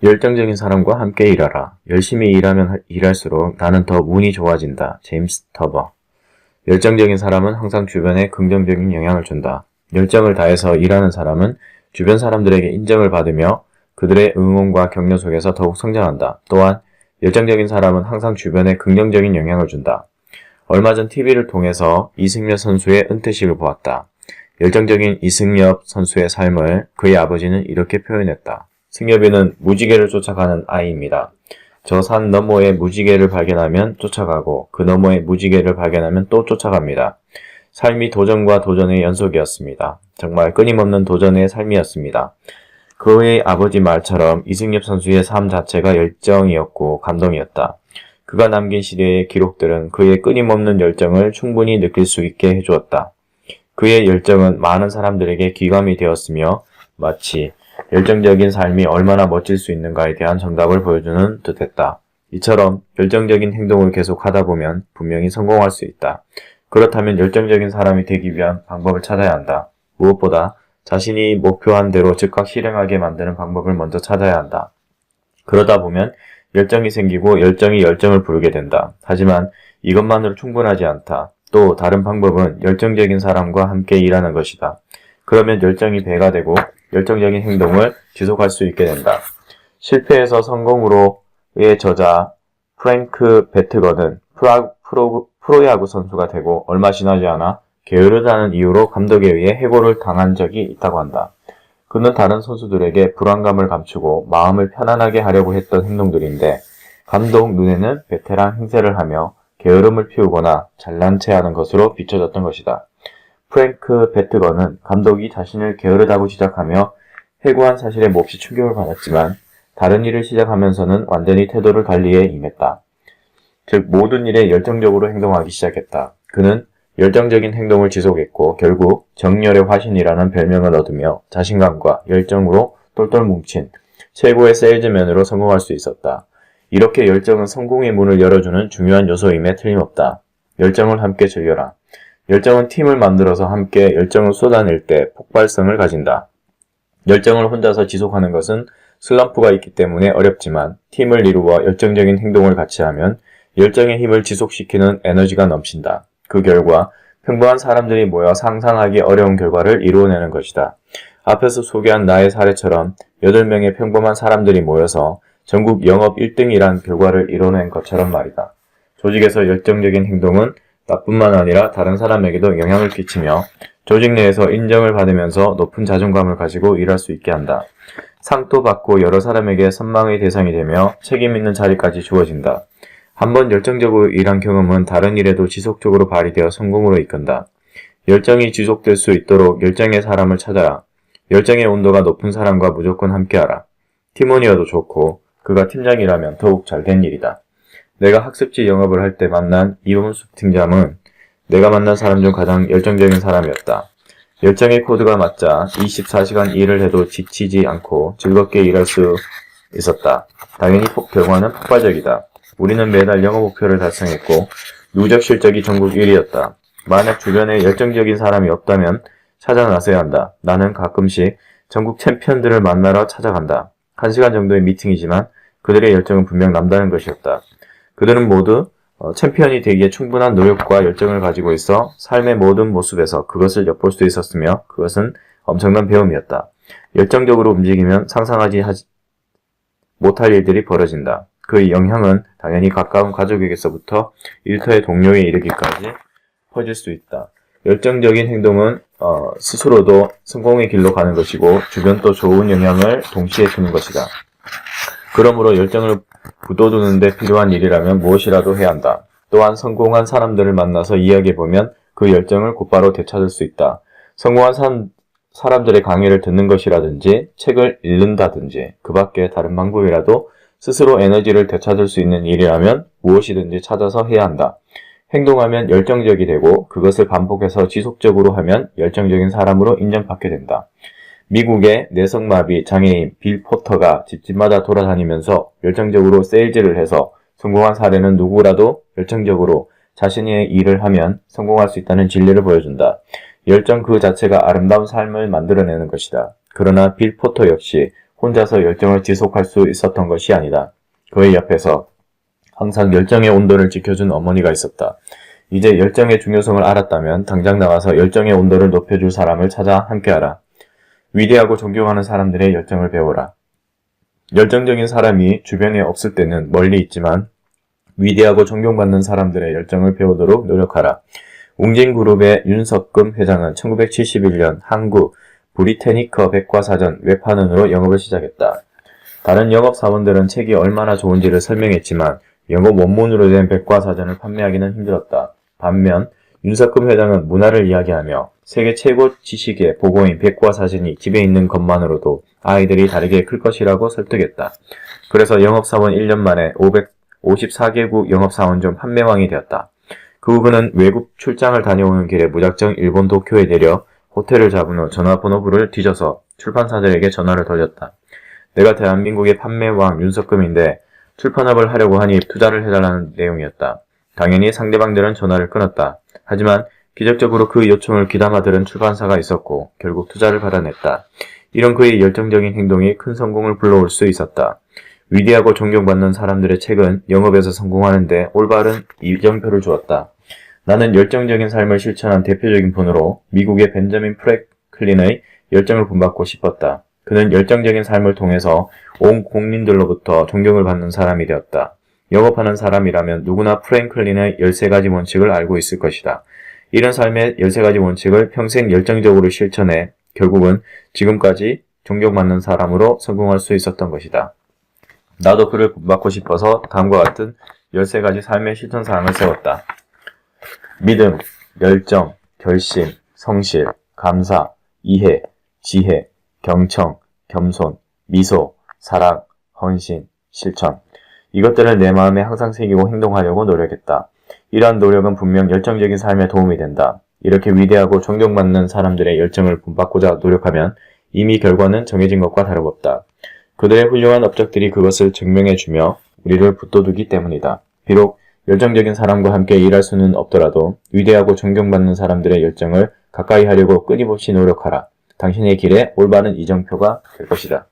열정적인 사람과 함께 일하라. 열심히 일하면 일할수록 나는 더 운이 좋아진다. 제임스 터버. 열정적인 사람은 항상 주변에 긍정적인 영향을 준다. 열정을 다해서 일하는 사람은 주변 사람들에게 인정을 받으며 그들의 응원과 격려 속에서 더욱 성장한다. 또한 열정적인 사람은 항상 주변에 긍정적인 영향을 준다. 얼마 전 TV를 통해서 이승엽 선수의 은퇴식을 보았다. 열정적인 이승엽 선수의 삶을 그의 아버지는 이렇게 표현했다. 승엽이는 무지개를 쫓아가는 아이입니다. 저 산 너머에 무지개를 발견하면 쫓아가고 그 너머에 무지개를 발견하면 또 쫓아갑니다. 삶이 도전과 도전의 연속이었습니다. 정말 끊임없는 도전의 삶이었습니다. 그의 아버지 말처럼 이승엽 선수의 삶 자체가 열정이었고 감동이었다. 그가 남긴 시대의 기록들은 그의 끊임없는 열정을 충분히 느낄 수 있게 해주었다. 그의 열정은 많은 사람들에게 귀감이 되었으며 마치 열정적인 삶이 얼마나 멋질 수 있는가에 대한 정답을 보여주는 듯했다. 이처럼 열정적인 행동을 계속하다 보면 분명히 성공할 수 있다. 그렇다면 열정적인 사람이 되기 위한 방법을 찾아야 한다. 무엇보다 자신이 목표한 대로 즉각 실행하게 만드는 방법을 먼저 찾아야 한다. 그러다 보면 열정이 생기고 열정이 열정을 부르게 된다. 하지만 이것만으로 충분하지 않다. 또 다른 방법은 열정적인 사람과 함께 일하는 것이다. 그러면 열정이 배가 되고 열정적인 행동을 지속할 수 있게 된다. 실패에서 성공으로의 저자 프랭크 베트거는 프로야구 선수가 되고 얼마 지나지 않아 게으르다는 이유로 감독에 의해 해고를 당한 적이 있다고 한다. 그는 다른 선수들에게 불안감을 감추고 마음을 편안하게 하려고 했던 행동들인데 감독 눈에는 베테랑 행세를 하며 게으름을 피우거나 잘난 체 하는 것으로 비춰졌던 것이다. 프랭크 베트거는 감독이 자신을 게으르다고 지적하며 해고한 사실에 몹시 충격을 받았지만 다른 일을 시작하면서는 완전히 태도를 달리에 임했다. 즉 모든 일에 열정적으로 행동하기 시작했다. 그는 열정적인 행동을 지속했고 결국 정열의 화신이라는 별명을 얻으며 자신감과 열정으로 똘똘 뭉친 최고의 세일즈맨으로 성공할 수 있었다. 이렇게 열정은 성공의 문을 열어주는 중요한 요소임에 틀림없다. 열정을 함께 즐겨라. 열정은 팀을 만들어서 함께 열정을 쏟아낼 때 폭발성을 가진다. 열정을 혼자서 지속하는 것은 슬럼프가 있기 때문에 어렵지만 팀을 이루어 열정적인 행동을 같이 하면 열정의 힘을 지속시키는 에너지가 넘친다. 그 결과 평범한 사람들이 모여 상상하기 어려운 결과를 이루어내는 것이다. 앞에서 소개한 나의 사례처럼 8명의 평범한 사람들이 모여서 전국 영업 1등이란 결과를 이뤄낸 것처럼 말이다. 조직에서 열정적인 행동은 나뿐만 아니라 다른 사람에게도 영향을 끼치며 조직 내에서 인정을 받으면서 높은 자존감을 가지고 일할 수 있게 한다. 상도 받고 여러 사람에게 선망의 대상이 되며 책임 있는 자리까지 주어진다. 한번 열정적으로 일한 경험은 다른 일에도 지속적으로 발휘되어 성공으로 이끈다. 열정이 지속될 수 있도록 열정의 사람을 찾아라. 열정의 온도가 높은 사람과 무조건 함께하라. 팀원이어도 좋고 그가 팀장이라면 더욱 잘된 일이다. 내가 학습지 영업을 할 때 만난 이범숙 팀장은 내가 만난 사람 중 가장 열정적인 사람이었다. 열정의 코드가 맞자 24시간 일을 해도 지치지 않고 즐겁게 일할 수 있었다. 당연히 결과는 폭발적이다. 우리는 매달 영업 목표를 달성했고 누적 실적이 전국 1위였다. 만약 주변에 열정적인 사람이 없다면 찾아 나서야 한다. 나는 가끔씩 전국 챔피언들을 만나러 찾아간다. 1시간 정도의 미팅이지만 그들의 열정은 분명 남다른 것이었다. 그들은 모두 챔피언이 되기에 충분한 노력과 열정을 가지고 있어 삶의 모든 모습에서 그것을 엿볼 수 있었으며 그것은 엄청난 배움이었다. 열정적으로 움직이면 상상하지 못할 일들이 벌어진다. 그 영향은 당연히 가까운 가족에게서부터 일터의 동료에 이르기까지 퍼질 수 있다. 열정적인 행동은 스스로도 성공의 길로 가는 것이고 주변도 좋은 영향을 동시에 주는 것이다. 그러므로 열정을 굳어두는 데 필요한 일이라면 무엇이라도 해야 한다. 또한 성공한 사람들을 만나서 이야기해보면 그 열정을 곧바로 되찾을 수 있다. 성공한 사람들의 강의를 듣는 것이라든지 책을 읽는다든지 그 밖에 다른 방법이라도 스스로 에너지를 되찾을 수 있는 일이라면 무엇이든지 찾아서 해야 한다. 행동하면 열정적이 되고 그것을 반복해서 지속적으로 하면 열정적인 사람으로 인정받게 된다. 미국의 내성마비 장애인 빌 포터가 집집마다 돌아다니면서 열정적으로 세일즈를 해서 성공한 사례는 누구라도 열정적으로 자신의 일을 하면 성공할 수 있다는 진리를 보여준다. 열정 그 자체가 아름다운 삶을 만들어내는 것이다. 그러나 빌 포터 역시 혼자서 열정을 지속할 수 있었던 것이 아니다. 그의 옆에서 항상 열정의 온도를 지켜준 어머니가 있었다. 이제 열정의 중요성을 알았다면 당장 나가서 열정의 온도를 높여줄 사람을 찾아 함께하라. 위대하고 존경하는 사람들의 열정을 배워라. 열정적인 사람이 주변에 없을 때는 멀리 있지만 위대하고 존경받는 사람들의 열정을 배우도록 노력하라. 웅진그룹의 윤석금 회장은 1971년 한국 브리테니커 백과사전 외판원으로 영업을 시작했다. 다른 영업사원들은 책이 얼마나 좋은지를 설명했지만 영업 원문으로 된 백과사전을 판매하기는 힘들었다. 반면 윤석금 회장은 문화를 이야기하며 세계 최고 지식의 보고인 백과사전이 집에 있는 것만으로도 아이들이 다르게 클 것이라고 설득했다. 그래서 영업사원 1년 만에 554개국 영업사원 중 판매왕이 되었다. 그 후 그는 외국 출장을 다녀오는 길에 무작정 일본 도쿄에 내려 호텔을 잡은 후 전화번호부를 뒤져서 출판사들에게 전화를 돌렸다. 내가 대한민국의 판매왕 윤석금인데 출판업을 하려고 하니 투자를 해달라는 내용이었다. 당연히 상대방들은 전화를 끊었다. 하지만 기적적으로 그 요청을 귀담아 들은 출판사가 있었고 결국 투자를 받아냈다. 이런 그의 열정적인 행동이 큰 성공을 불러올 수 있었다. 위대하고 존경받는 사람들의 책은 영업에서 성공하는데 올바른 이정표를 주었다. 나는 열정적인 삶을 실천한 대표적인 분으로 미국의 벤저민 프랭클린의 열정을 본받고 싶었다. 그는 열정적인 삶을 통해서 온 국민들로부터 존경을 받는 사람이 되었다. 영업하는 사람이라면 누구나 프랭클린의 13가지 원칙을 알고 있을 것이다. 이런 삶의 13가지 원칙을 평생 열정적으로 실천해 결국은 지금까지 존경받는 사람으로 성공할 수 있었던 것이다. 나도 그를 본받고 싶어서 다음과 같은 13가지 삶의 실천사항을 세웠다. 믿음, 열정, 결심, 성실, 감사, 이해, 지혜, 경청, 겸손, 미소, 사랑, 헌신, 실천. 이것들을 내 마음에 항상 새기고 행동하려고 노력했다. 이러한 노력은 분명 열정적인 삶에 도움이 된다. 이렇게 위대하고 존경받는 사람들의 열정을 본받고자 노력하면 이미 결과는 정해진 것과 다름없다. 그들의 훌륭한 업적들이 그것을 증명해주며 우리를 붙돋우기 때문이다. 비록 열정적인 사람과 함께 일할 수는 없더라도 위대하고 존경받는 사람들의 열정을 가까이 하려고 끊임없이 노력하라. 당신의 길에 올바른 이정표가 될 것이다.